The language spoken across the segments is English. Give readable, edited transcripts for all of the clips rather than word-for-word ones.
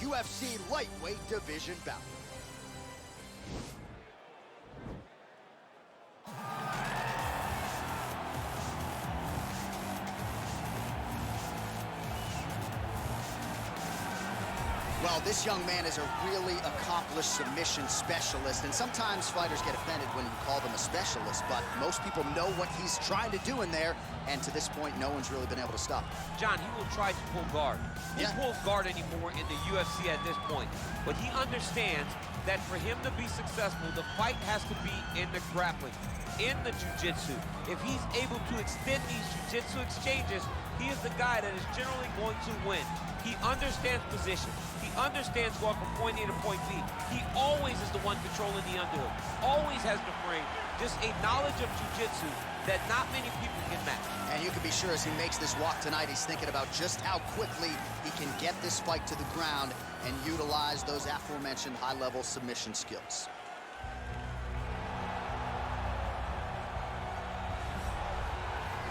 UFC lightweight division bout. Well, this young man is a really accomplished submission specialist, and sometimes fighters get offended when you call them a specialist, but most people know what he's trying to do in there, and to this point, no one's really been able to stop him. John, he will try to pull guard. He pulls guard anymore in the UFC at this point, but he understands that for him to be successful, the fight has to be in the grappling, in the jiu-jitsu. If he's able to extend these jiu-jitsu exchanges, he is the guy that is generally going to win. He understands position. He understands going from point A to point B. He always is the one controlling the underhook. Always has the frame. Just a knowledge of jiu-jitsu that not many people can match. And you can be sure as he makes this walk tonight, he's thinking about just how quickly he can get this fight to the ground and utilize those aforementioned high-level submission skills.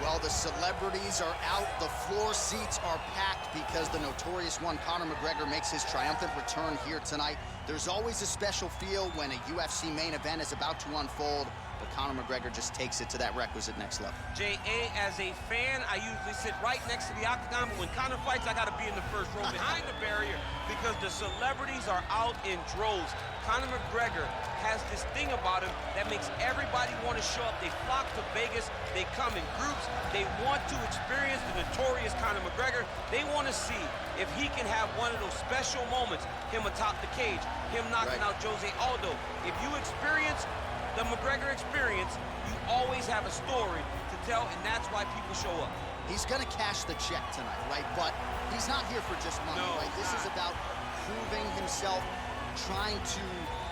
Well, the celebrities are out, the floor seats are packed because the notorious one, Conor McGregor, makes his triumphant return here tonight. There's always a special feel when a UFC main event is about to unfold, but Conor McGregor just takes it to that requisite next level. J.A., as a fan, I usually sit right next to the octagon, but when Conor fights, I got to be in the first row behind the barrier because the celebrities are out in droves. Conor McGregor has this thing about him that makes everybody want to show up. They flock to Vegas. They come in groups. They want to experience the notorious Conor McGregor. They want to see if he can have one of those special moments, him atop the cage, him knocking out Jose Aldo. If you experience the McGregor experience, you always have a story to tell, and that's why people show up. He's going to cash the check tonight, right? But he's not here for just money, right? This is about proving himself, trying to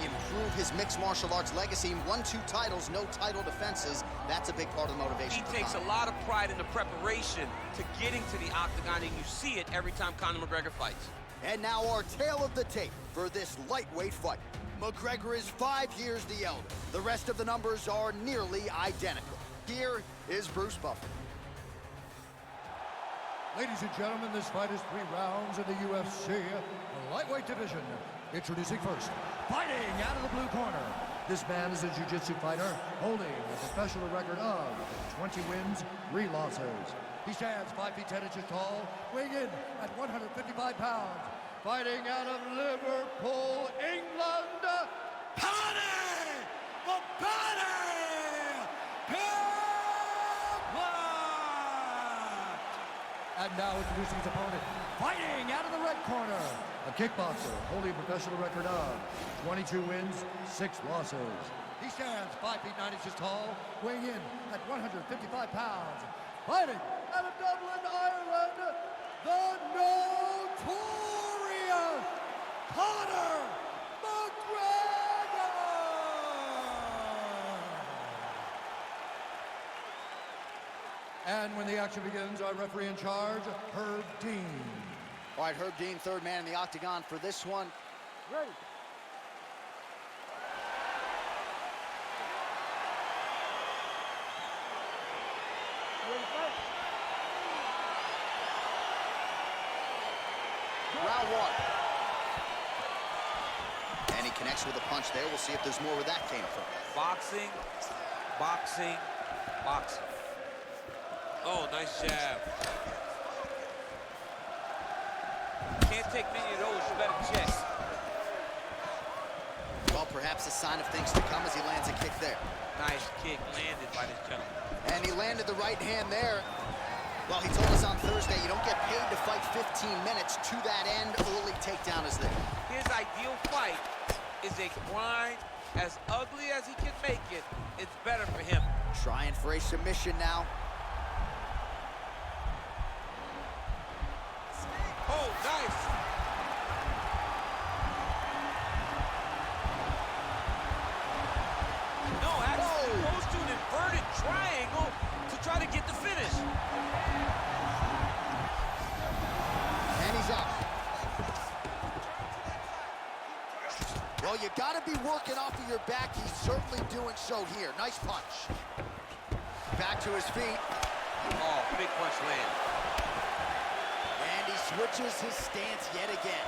improve his mixed martial arts legacy. 1-2 titles, no title defenses. That's a big part of the motivation. He takes a lot of pride in the preparation to getting to the octagon, and you see it every time Conor McGregor fights. And now our tale of the tape for this lightweight fight. McGregor is 5 years the elder. The rest of the numbers are nearly identical. Here is Bruce Buffer. Ladies and gentlemen, this fight is 3 rounds in the UFC, the lightweight division. Introducing first, fighting out of the blue corner. This man is a jiu-jitsu fighter holding a professional record of 20 wins, 3 losses. He stands 5 feet 10 inches tall, weighing in at 155 pounds. Fighting out of Liverpool, England, Paddy! The Baddy! Pimblett! And now introducing his opponent, fighting out of the red corner, a kickboxer holding a professional record of 22 wins, 6 losses. He stands 5 feet 9 inches tall, weighing in at 155 pounds. Fighting out of Dublin, Ireland, the notorious Conor McGregor! And when the action begins, our referee in charge, Herb Dean. All right, Herb Dean, third man in the octagon for this one. Ready. Round 1. And he connects with a punch there. We'll see if there's more where that came from. Boxing, boxing, boxing. Oh, nice jab. Can't take many of those, you better check. Well, perhaps a sign of things to come as he lands a kick there. Nice kick landed by this gentleman. And he landed the right hand there. Well, he told us on Thursday, you don't get paid to fight 15 minutes. To that end, early takedown is there. His ideal fight is a grind. As ugly as he can make it, it's better for him. Trying for a submission now. Oh, nice. No, actually goes to an inverted triangle to try to get the finish. And he's up. Well, you got to be working off of your back. He's certainly doing so here. Nice punch. Back to his feet. Oh, big punch land. And he switches his stance yet again.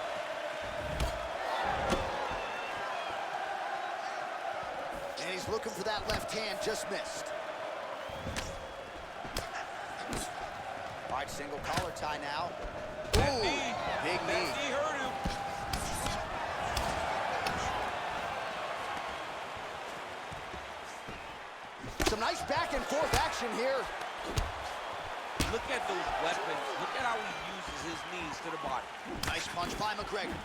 And he's looking for that left hand, just missed. All right, single collar tie now. That knee. Big knee. That knee hurt him. Some nice back and forth action here. Look at those weapons. Look at how he uses his knees to the body. Nice punch by McGregor.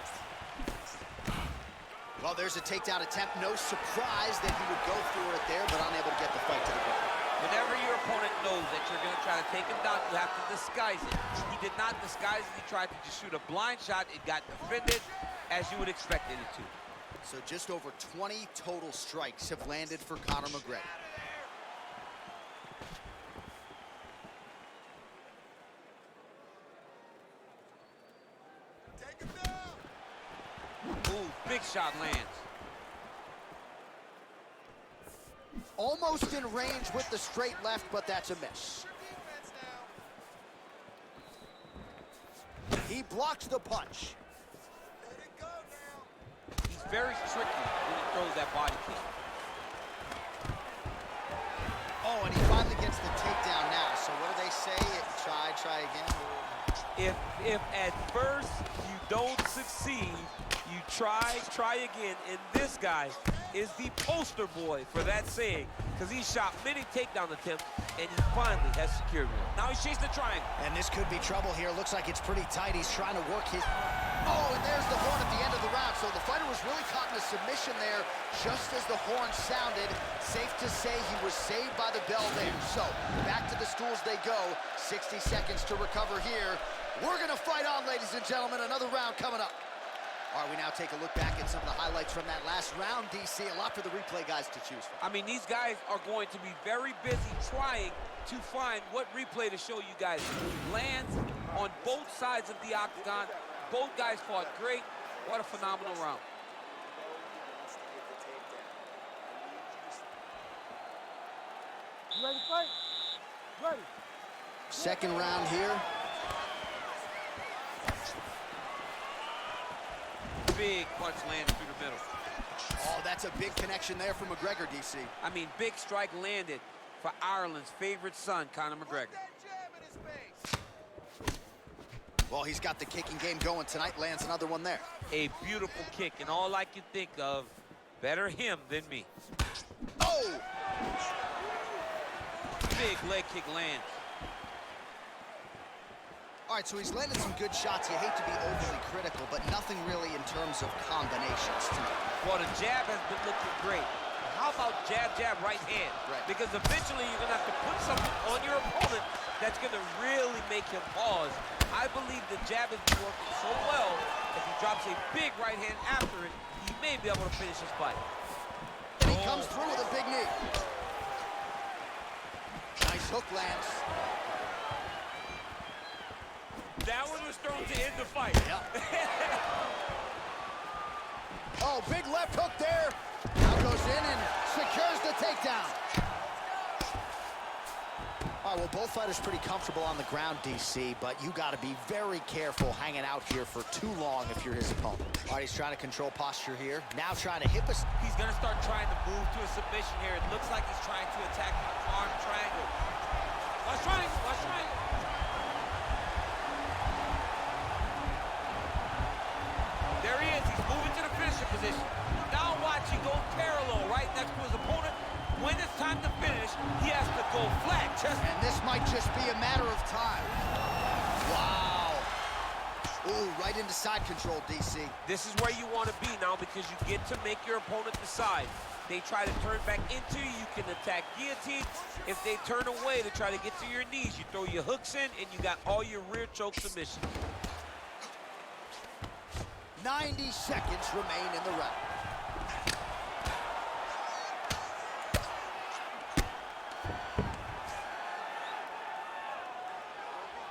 Well, there's a takedown attempt. No surprise that he would go for it there, but unable to get the fight to the ground. Whenever your opponent knows that you're going to try to take him down, you have to disguise it. He did not disguise it. He tried to just shoot a blind shot. It got defended as you would expect it to. So just over 20 total strikes have landed for Conor McGregor. Ooh, big shot lands. Almost in range with the straight left, but that's a miss. He blocks the punch. He's very tricky when he throws that body kick. Oh, and he finally gets the takedown now. So what do they say? Try again. If at first you don't succeed, you try again. And this guy is the poster boy for that saying, because he shot many takedown attempts and he finally has secured one. Now he's chasing the triangle. And this could be trouble here. Looks like it's pretty tight. He's trying to work his... Oh, and there's the horn at the end of the round. So the fighter was really caught in a submission there just as the horn sounded. Safe to say he was saved by the bell there. So back to the stools they go. 60 seconds to recover here. We're going to fight on, ladies and gentlemen. Another round coming up. All right, we now take a look back at some of the highlights from that last round, DC. A lot for the replay guys to choose from. I mean, these guys are going to be very busy trying to find what replay to show you guys. Lands on both sides of the octagon. Both guys fought great. What a phenomenal round. You ready to fight? Ready. Second round here. Big punch landed through the middle. Oh, that's a big connection there for McGregor, DC. I mean, big strike landed for Ireland's favorite son, Conor McGregor. Well, he's got the kicking game going tonight. Lands another one there. A beautiful kick, and all I can think of, better him than me. Oh! Big leg kick lands. All right, so he's landed some good shots. You hate to be overly critical, but nothing really in terms of combinations tonight. Well, the jab has been looking great. How about jab, jab, right hand? Right. Because eventually you're going to have to put something on your opponent that's going to really make him pause. I believe the jab has been working so well, if he drops a big right hand after it, he may be able to finish his fight. And he comes through with a big knee. Nice hook lands. That one was thrown to end the fight. Yep. Oh, big left hook there. Now goes in and secures the takedown. All right, well, both fighters pretty comfortable on the ground, DC, but you got to be very careful hanging out here for too long if you're his opponent. All right, he's trying to control posture here. Now trying to hip us. He's going to start trying to move to a submission here. It looks like he's trying to attack the arm triangle. Watch triangle, watch triangle. There he is. He's moving to the finishing position. Now watch, he goes parallel right next to his opponent. When it's time to finish, he has to go flat. And this might just be a matter of time. Wow. Ooh, right into side control, DC. This is where you want to be now because you get to make your opponent decide. They try to turn back into you, you can attack guillotine. If they turn away to try to get to your knees, you throw your hooks in and you got all your rear choke submissions. 90 seconds remain in the round.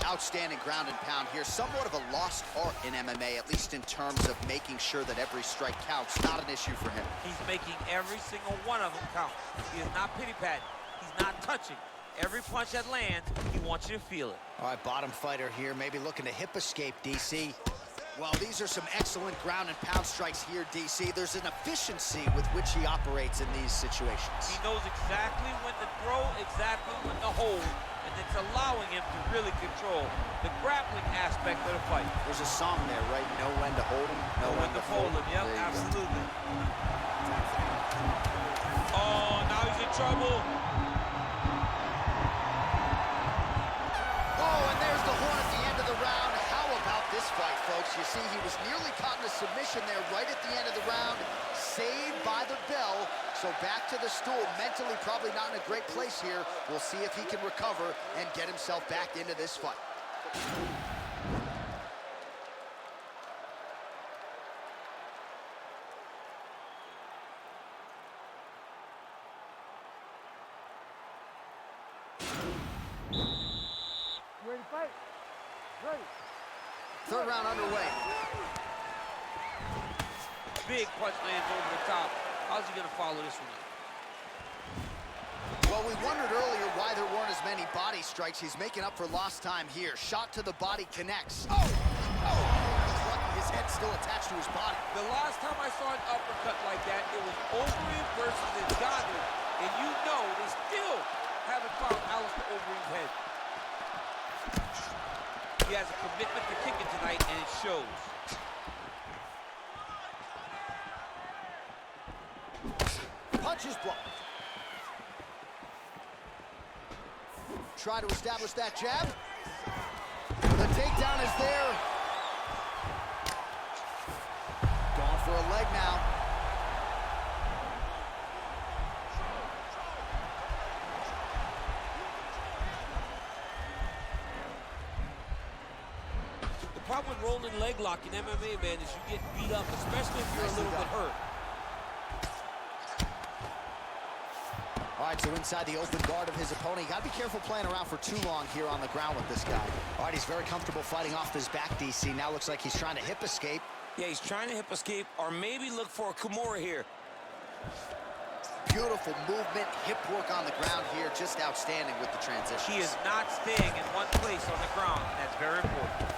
Outstanding ground and pound here. Somewhat of a lost art in MMA, at least in terms of making sure that every strike counts. Not an issue for him. He's making every single one of them count. He is not pity-patting. He's not touching. Every punch that lands, he wants you to feel it. All right, bottom fighter here, maybe looking to hip escape, DC. Well, these are some excellent ground and pound strikes here, DC. There's an efficiency with which he operates in these situations. He knows exactly when to throw, exactly when to hold, and it's allowing him to really control the grappling aspect of the fight. There's a song there, right? Know when to hold him, Know when to fold him. Yep, absolutely. Oh, now he's in trouble. Oh, and there's the horn at the end of the round. How about this fight, folks? You see, he was nearly caught in a submission there right at the end of the round. Saved by the bell. So back to the stool. Mentally probably not in a great place here. We'll see if he can recover and get himself back into this fight. You ready to fight? Ready. Third round underway. Big punch lands over the top. How's he gonna follow this one up? Well, we wondered earlier why there weren't as many body strikes. He's making up for lost time here. Shot to the body connects. Oh! Oh! He's lucky his head's still attached to his body. The last time I saw an uppercut like that, it was Overeem versus Ngannou, and you know they still haven't found Alistair Overeem's head. He has a commitment to kicking tonight, and it shows. Punch is blocked. Try to establish that jab. The takedown is there. Going for a leg now. The problem with rolling leg lock in MMA, man, is you get beat up, especially if you're a little bit hurt. All right, so inside the open guard of his opponent. You got to be careful playing around for too long here on the ground with this guy. All right, he's very comfortable fighting off his back, DC. Now looks like he's trying to hip escape. Yeah, he's trying to hip escape or maybe look for a Kimura here. Beautiful movement, hip work on the ground here. Just outstanding with the transition. He is not staying in one place on the ground, and that's very important.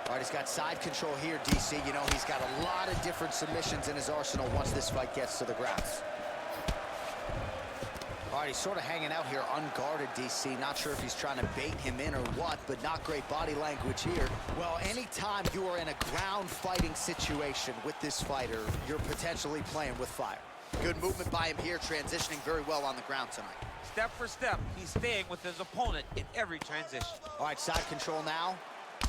All right, he's got side control here, DC. You know, he's got a lot of different submissions in his arsenal once this fight gets to the ground. All right, he's sort of hanging out here unguarded, DC. Not sure if he's trying to bait him in or what, but not great body language here. Well, anytime you are in a ground fighting situation with this fighter, you're potentially playing with fire. Good movement by him here, transitioning very well on the ground tonight. Step for step, he's staying with his opponent in every transition. All right, side control now.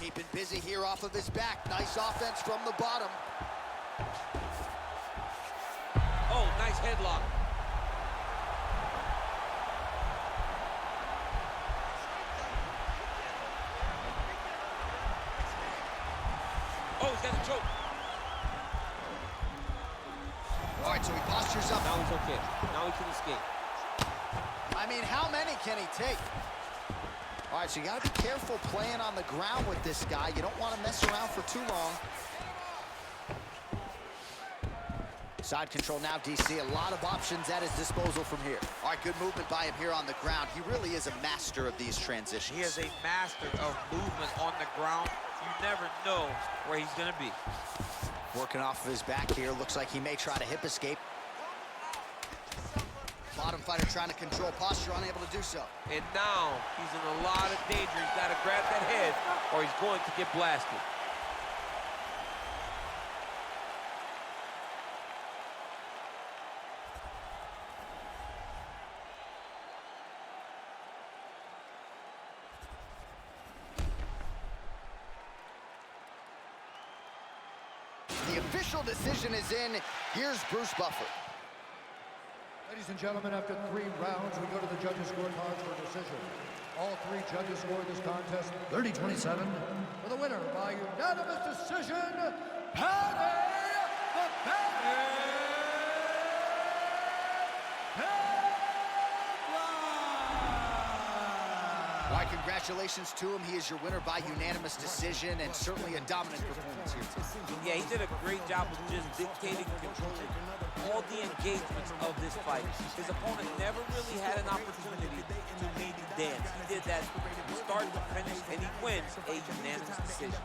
Keeping busy here off of his back. Nice offense from the bottom. Oh, nice headlock. Oh, he's got a choke. All right, so he postures up. Now he's okay. Now he can escape. I mean, how many can he take? All right, so you got to be careful playing on the ground with this guy. You don't want to mess around for too long. Side control now, DC. A lot of options at his disposal from here. All right, good movement by him here on the ground. He really is a master of these transitions. He is a master of movement on the ground. You never know where he's going to be. Working off of his back here. Looks like he may try to hip escape. Bottom fighter trying to control posture, unable to do so. And now he's in a lot of danger. He's got to grab that head or he's going to get blasted. The official decision is in. Here's Bruce Buffer. Ladies and gentlemen, after 3 rounds, we go to the judges' scorecards for a decision. All 3 judges scored this contest 30-27. For the winner by unanimous decision, Paddy the Baddy Pimblett! All right, congratulations. Congratulations to him. He is your winner by unanimous decision, and certainly a dominant performance here tonight. Yeah, he did a great job of just dictating and controlling all the engagements of this fight. His opponent never really had an opportunity to lead the dance. He did that from start to finish, and he wins a unanimous decision.